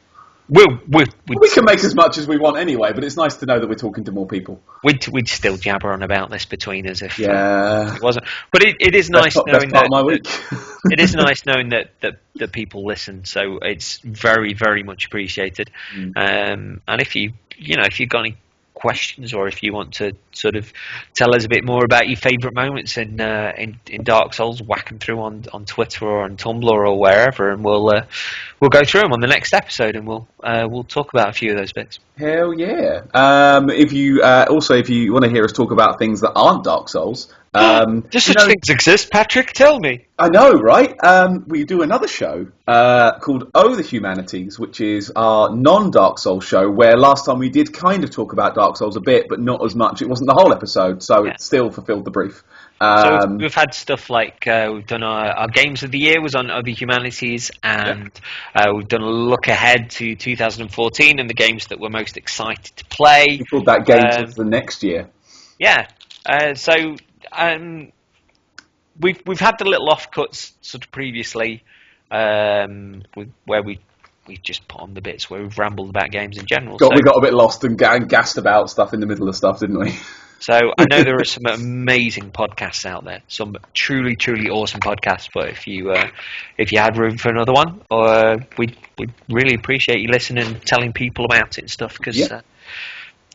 We can make as much as we want anyway, but it's nice to know that we're talking to more people. We'd still jabber on about this between us if it wasn't. But it is nice knowing that. Of my week. It is nice knowing that people listen, so it's very, very much appreciated. And if you've got any questions, or if you want to sort of tell us a bit more about your favourite moments in Dark Souls, whack them through on Twitter or on Tumblr or wherever, and we'll go through them on the next episode, and we'll talk about a few of those bits. Hell yeah! If you want to hear us talk about things that aren't Dark Souls, just such things exist, Patrick. Tell me. I know, right? We do another show called Oh the Humanities, which is our non-Dark Souls show, where last time we did kind of talk about Dark Souls a bit, but not as much. It wasn't the whole episode, so it still fulfilled the brief. So we've had stuff like we've done our Games of the Year was on Other Humanities, and we've done a look ahead to 2014 and the games that we're most excited to play. We thought that games was the next year. Yeah. We've had the little offcuts sort of previously, where we just put on the bits where we've rambled about games in general. We got a bit lost and gassed about stuff in the middle of stuff, didn't we? So I know there are some amazing podcasts out there, some truly, truly awesome podcasts. But if you had room for another one, we'd really appreciate you listening and telling people about it and stuff.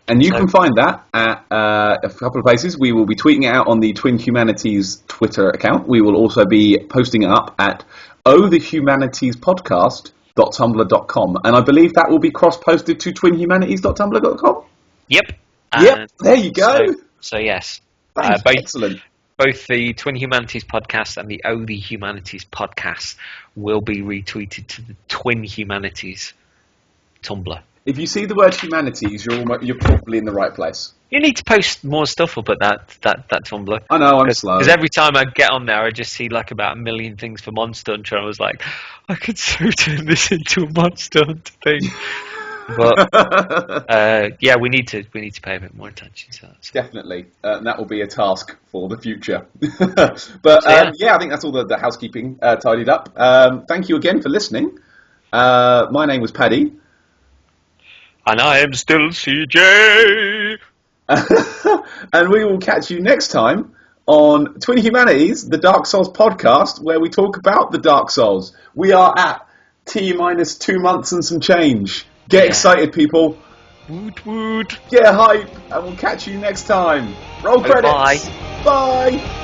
And you can find that at a couple of places. We will be tweeting it out on the Twin Humanities Twitter account. We will also be posting it up at ohthehumanitiespodcast.tumblr.com. And I believe that will be cross-posted to twinhumanities.tumblr.com. Yep. Yep, there you go. So yes. Excellent. Both the Twin Humanities podcast and the Oh the Humanities podcast will be retweeted to the Twin Humanities Tumblr. If you see the word humanities, you're probably in the right place. You need to post more stuff up at that Tumblr. I know, I'm slow. Because every time I get on there, I just see like about a million things for Monster Hunter. I was like, I could so turn this into a Monster Hunter thing. But we need to pay a bit more attention to that. So. Definitely, that will be a task for the future. But I think that's all the housekeeping tidied up. Thank you again for listening. My name was Paddy. And I am still CJ. And we will catch you next time on Twin Humanities, the Dark Souls podcast, where we talk about the Dark Souls. We are at T-2 months and some change. Get excited, people. Woot woot. Get hype, and we'll catch you next time. Roll credits. Bye. Bye.